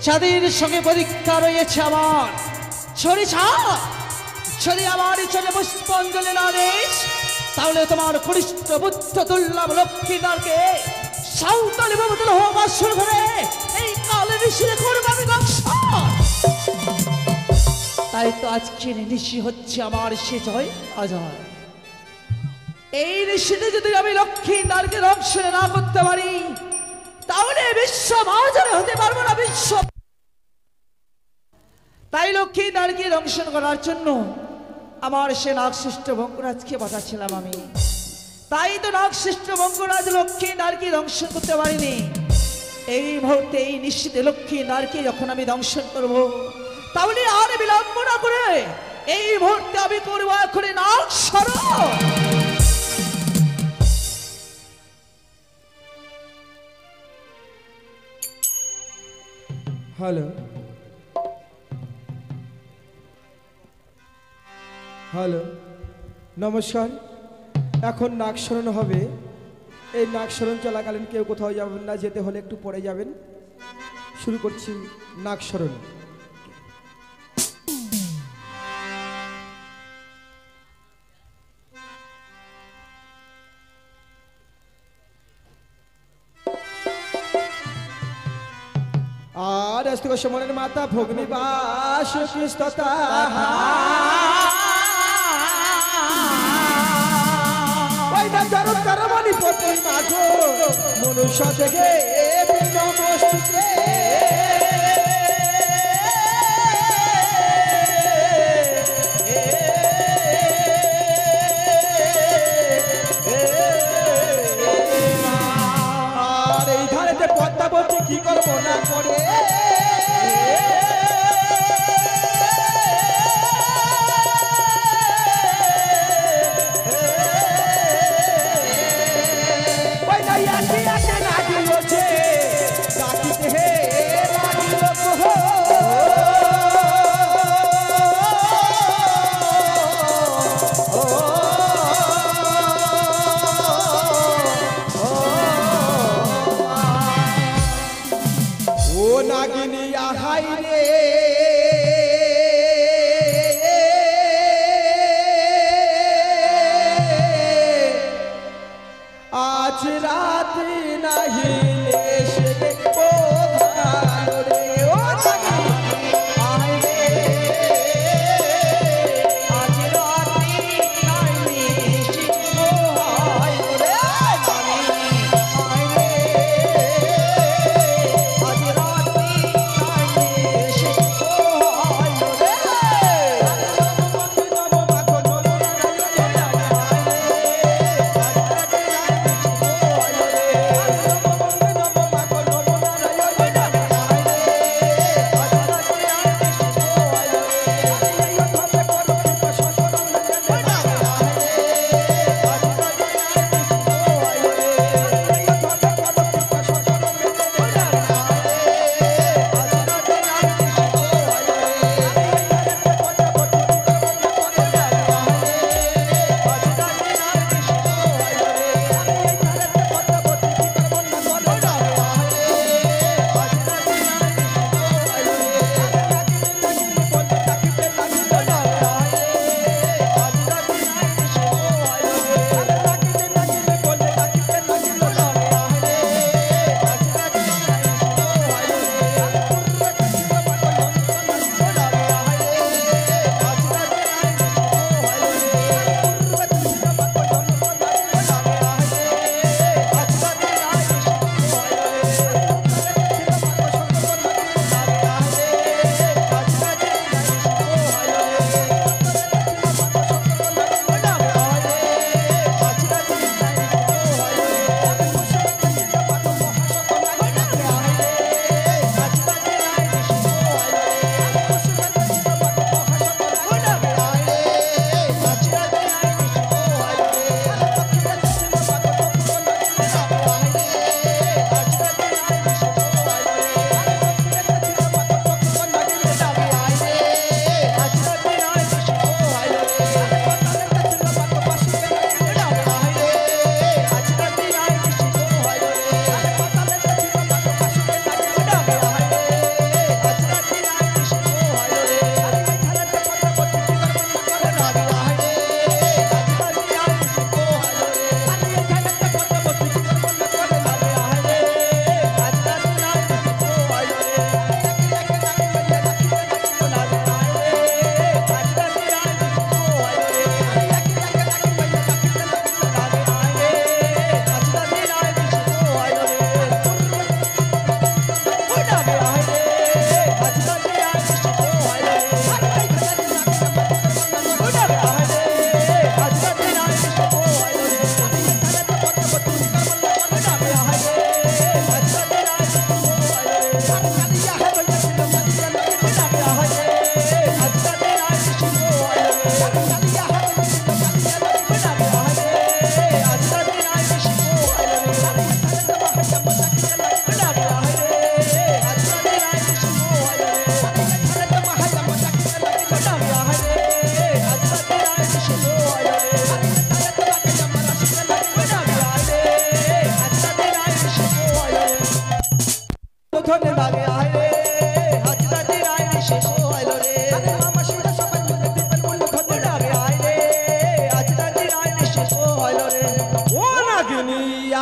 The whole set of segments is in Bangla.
যাদের সঙ্গে পরীক্ষা রয়েছে আমার ছড়ি ছাড়, যদি আমার চলে পুষ্পাঞ্জলি না দিস তাহলে তোমার কনিষ্ঠ বুদ্ধ দুর্লভ লক্ষ্মীদারকে সাঁওতালি বদল হওয়া শুরু করে এই কালের ঋষিরে করবো আমি দংশন। তাই তো আজকের ঋষি হচ্ছে আমার সে জয় অজয়। এই ঋষিতে যদি আমি লক্ষ্মীদারকে দংশন না করতে পারি তাহলে বিশ্ব মহাজয় হতে পারবো না বিশ্ব। তাই লক্ষ্মীদারকে দংশন করার জন্য আমার সে নাগশ্রেষ্ঠ বঙ্গরাজকে পাঠাচ্ছিলাম আমি। তাই তো নাগশ্রেষ্ঠ বঙ্গরাজ লক্ষ্মীদারকে দংশন করতে পারিনি। এই মুহূর্তে এই নিশ্চিতে লক্ষ্মীদারকে যখন আমি দংশন করব তাহলে আর বিলম্ব না করে এই মুহূর্তে আমি করবো এখনই নাগ স্মরণ। হ্যালো হ্যালো, নমস্কার। এখন নাগস্মরণ হবে। এই নাগস্মরণ চলাকালীন কেউ কোথাও যাবেন না, যেতে হলে একটু পরে যাবেন। শুরু করছি নাগস্মরণ। আর আস্তে মনের মাতা ভগ্নিবাস কৃষ্ণতা মনুষ্য থেকে আর এই ধারেতে পদ্মা বলছে কি করবো না করে आज रात नहीं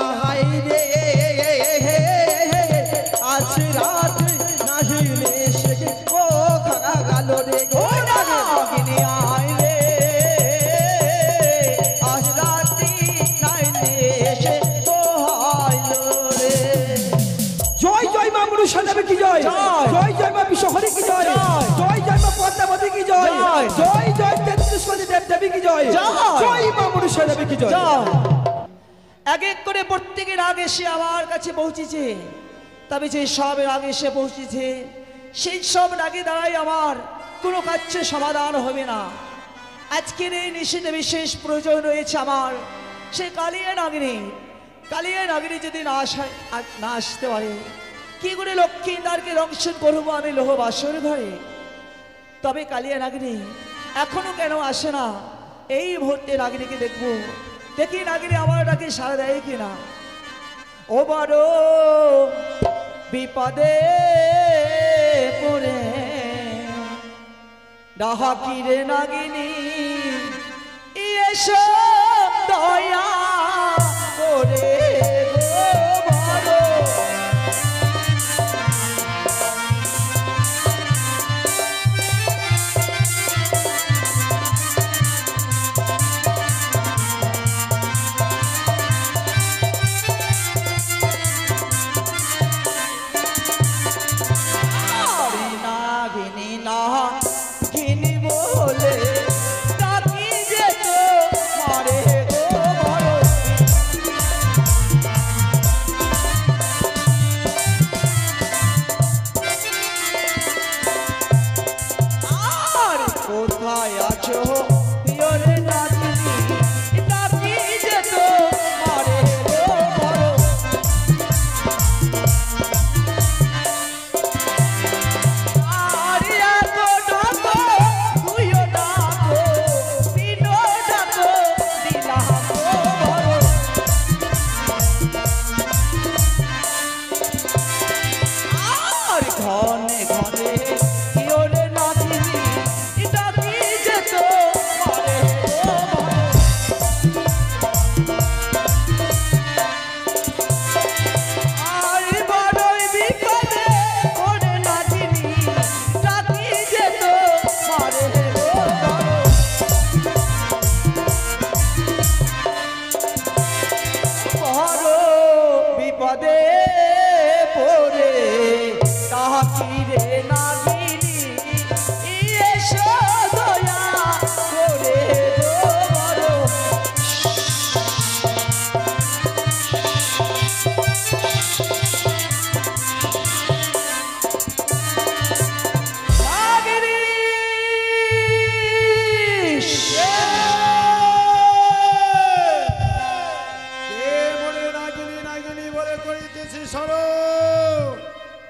আহাই রে আজ রাত নাহিলে সে ও গেল রে গো নাগিনী আয় রে আজ রাতি নাইলে এসে পোহাইলো রে। জয় জয় মা মনুষ্য দেবী কি জয়, জয়। জয় জয় মা বিশ্বহরি কি জয়, জয়। জয় জয় মা পদ্মাবতী কি জয়, জয়। জয় জয় তেত্রিশ কোটি দেব দেবী কি জয়, জয়। জয় মা মনুষ্য দেবী কি জয়। এক এক করে প্রত্যেকের আগে সে আমার কাছে পৌঁছেছে, তবে যে সব আগে সে পৌঁছেছে সেই সব আগে দাঁড়াই আমার কোনো কাছে সমাধান হবে না। আজকের এই নিষেধে বিশেষ প্রয়োজন রয়েছে আমার সে কালিয়া নাগিনী যদি না আসতে পারে কি করে লক্ষ্মীদারকে দংশন করবো আমি লোহ বাসর ঘরে। তবে কালিয়া নাগিনী এখনো কেন আসে না, এই মুহূর্তে নাগিনীকে দেখবো, দেখি নাগিনী আমার ডাকে সাড়া দেয় কিনা। ও বড় বিপদে পড়ে ডাকি রে নাগিনী এসো দয়া করে গো বড়। নাগিনী বলে ডাকি যে তো মারে গো বড়। আর কোথায় আছো পিয়রে নাগিনী ডাকি যে তো মারে গো বড়। ঘনে ঘনে পিয়রে নাগিনী ডাকি যেত মারে গো বড়। আর বড়ই বিপদে পড়ে নাগিনী ডাকি যেত মারে গো বড়। বড় বিপদে পড়ে ডাকি রে নাগিনী এসো দয়া করে গো বড়। নাগিনী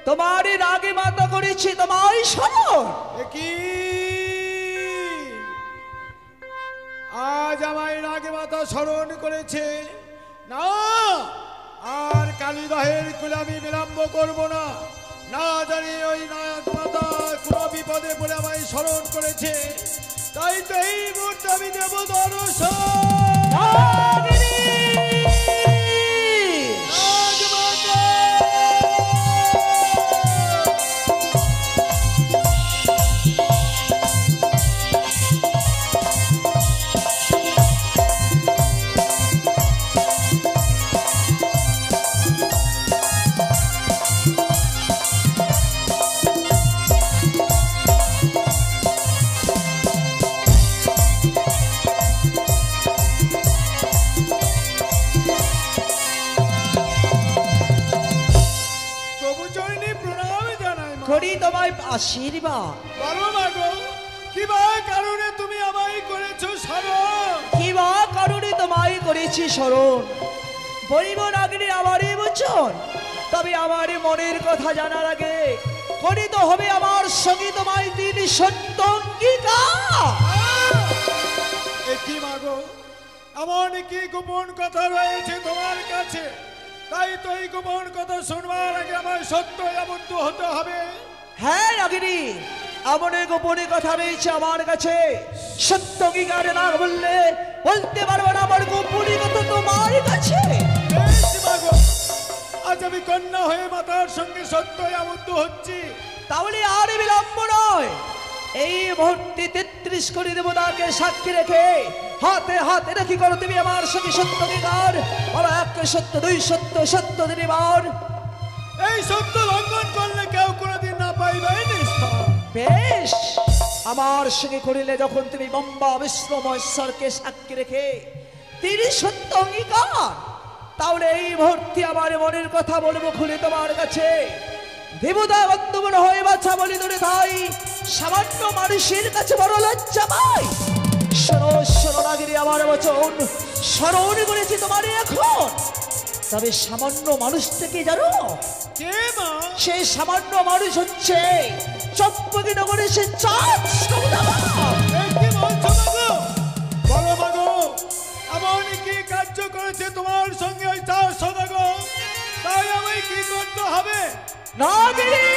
তোমারই রাগে মাতা করেছি তোমায় শোনো। কি আজ আমায় রাগে মাতা স্মরণ করেছে না, আর কালীদহের কুলে আমি বিলম্ব করব না। না জানি ওই নাগ মাতা কোনো বিপদে পড়ে আমায় স্মরণ করেছে, তাই তো এই মুহূর্তে আমি দেব দর্শন। করি তোমায় আশীর্বাদ। বলো মাগো, কিবা কারণে তুমি আমায় করেছো স্মরণ? কিবা কারণে তোমায় করেছি স্মরণ বলিব নাগিনী আমারই বচন। তবে আমার মনের কথা জানার আগে করি তো হবে আমার সঙ্গে তোমায় দিন সত্য অঙ্গীকার। কি মাগো, এমন কি গোপন কথা রয়েছে তোমার কাছে? তাই তো এই গোপন কথা শুনবার আগে আমার সত্য আবদ্ধ হতে হবে। হ্যাঁ নাগিনী, এমন গোপনে কথা রয়েছে আমার কাছে, সত্য অঙ্গীকার না বললে বলতে পারবো না আমার গোপনীয় কথা তোমার কাছে। বেশ কন্যা হয়ে মাতার সঙ্গে সত্যই আবদ্ধ হচ্ছি। তাহলে আর বিলম্ব নয়, এই মুহূর্তে 33 কোটি দেবতাকে সাক্ষী রেখে হাতে হাতে রেখে করো তুমি আমার সঙ্গে সত্য অঙ্গীকার। বলো, এক সত্য, দুই সত্য, সত্য দিনিবার। এই সত্য লঙ্ঘন করলে কেউ কোনোদিন না পাইবে নিস্তার। বেশ, আমার সঙ্গে করিলে যখন তুমি ব্রহ্মা বিষ্ণু মহেশ্বরকে সাক্ষী রেখে 30 সত্য অঙ্গীকার, তাহলে এই মুহূর্তে আমার মনের কথা বলবো খুলে তোমার কাছে। দেবতা বন্ধুগণ হয়ে বাছা বলি ধরে তাই সামান্য মানুষের কাছে বড় লজ্জা পাই। শোনো শোনো নাগিরি আমার বচন, স্মরণ করেছি তোমার এখন। তবে সামান্য মানুষটাকে জানো? কে মা? সেই সামান্য মানুষ হচ্ছে চম্পকি নগরে সে চাঁদ সওদাগর। এই কি বলছো মাগো? বলো মাগো, এমন কি কার্য করেছে তোমার সঙ্গে ওই চার সদাগর? তাই আমি কি করতে হবে? নাগিরি,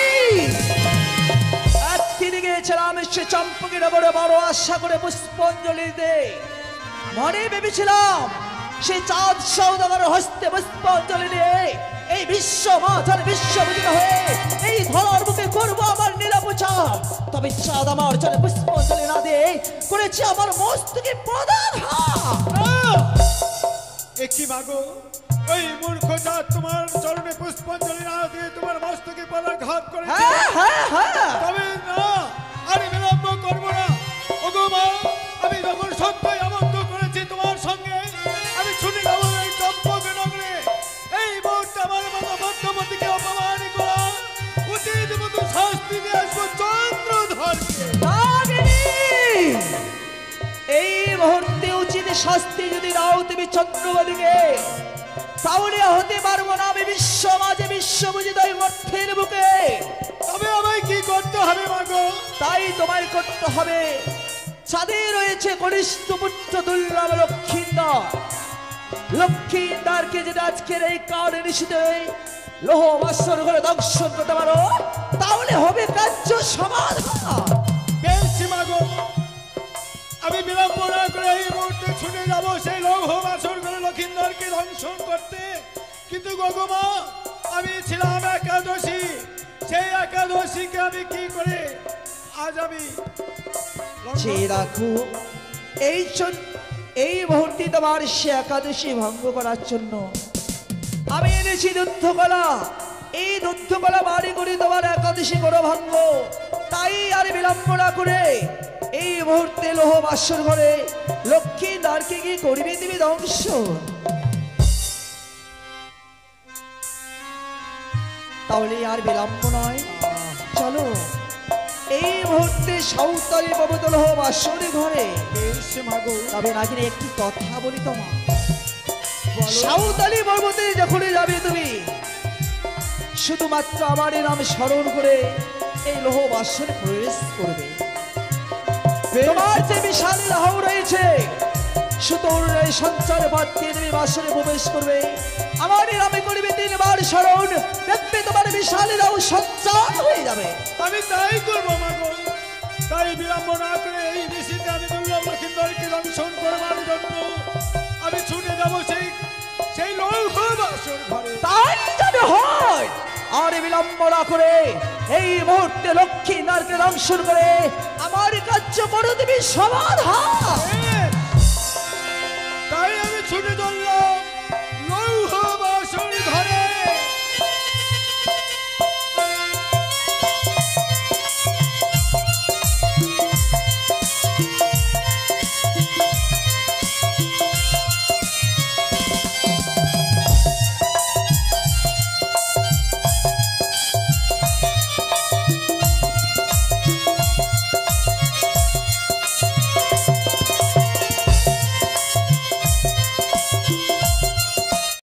একদিনে গিয়েছিলাম সে চম্পকি নগরে বড় আশা করে পুষ্পাঞ্জলি দিতে। মনে ভেবেছিলাম সে চাঁদ সওদাগর হস্তে পুষ্পাঞ্জলি দিয়ে এই বিশ্ব মাঝার বিশ্ববিদিত হয়ে এই ধরার বুকে করবো আমার নীলাপচার। তবে চাঁদ আমার চলে পুষ্পাঞ্জলি না দিয়ে করেছে আমার মস্তকে প্রদান। একই মাগো, ওই মূর্খ জাত তোমার চরণে পুষ্পাঞ্জলি না দিয়ে তোমার মস্তকে পদাঘাত করেছে। হ্যাঁ হ্যাঁ হ্যাঁ, তবে না, আমি বিলম্ব করব না। ওগো মা, আমি যখন সত্যই আবদ্ধ করেছি তোমার সঙ্গে, আমি ছুটে যাবো এই চম্পক নগরে। এই মুহূর্তে আমার মতো মধ্যমতিকে অপমান করা উচিত মতো শাস্তি দিয়ে আসবো চন্দ্রধরকে। নাগিনী, এই মুহূর্তে উচিত শাস্তি যদি দাও তুমি চন্দ্রবতীকে, তাহলে হতে পারবো না আমি বিশ্ব মাঝে বিশ্ববিদিত এই অর্থের বুকে। তবে আমায় কি করতে হবে মাগো? তাই তোমায় করতে হবে, চাঁদে রয়েছে কনিষ্ঠ পুত্র দুর্লভ লক্ষ্মীন্দর। লক্ষ্মীন্দারকে যদি আজকের এই কারণে নিষিদ্ধ লোহ বাসর করে দংশন করতে পারো, তাহলে হবে কার্য সমাধান। বেশ মাগো, আমি বিলম্ব না করে এই মুহূর্তে ছুটে যাব সেই লৌহ বাসর করে লক্ষিন্দরকে দংশন করতে। কিন্তু গগমা, আমি ছিলাম একাদশী, সেই একাদশীকে আমি কি করে আজ আমি যে রাখো এই মুহূর্তে তোমার সে একাদশী ভঙ্গ করার জন্য আমি এনেছি দুদ্ধকলা। এই দুদ্ধকলা বাড়ি করে তোমার একাদশী করো ভঙ্গ। তাই আর বিলম্ব না করে এই মুহূর্তে লোহ বাসর ঘরে লক্ষ্মী দ্বারকে কি করবি তুমি দংশন। তাহলে আর বিলম্ব নয়, চলো এই মুহূর্তে সাঁওতালি পবতল হোক বাসরে ঘরে। বেশ মাগো, তবে নাগিনী একটি কথা বলি তোমার, সাঁওতালি পর্বতে যখন যাবে তুমি শুধুমাত্র আমার নাম স্মরণ করে এই লোহ বাসরে প্রবেশ করবে। তোমার যে বিশাল লাহ রয়েছে সুতোর সঞ্চার বাদ দিয়ে তুমি বাসরে প্রবেশ করবে। আমার নামে করবে 3 বার স্মরণ, দেখবে তোমার বিশাল লাহ সঞ্চার হয়ে যাবে। আমি তাই করবো মাগো। তাই বিলম্ব না করে এই নিশীথে আমি দুর্লভ লক্ষিন্দরকে দংশন করবার জন্য আমি ছুটে যাব সেই লৌহ বাসর ঘরে। তাই যদি হয় আর বিলম্ব না করে এই মুহূর্তে লক্ষ্মী নারকে দংশন করে আমার কার্য করে দিবি সমাধান। তাই আমি ছুটে চললাম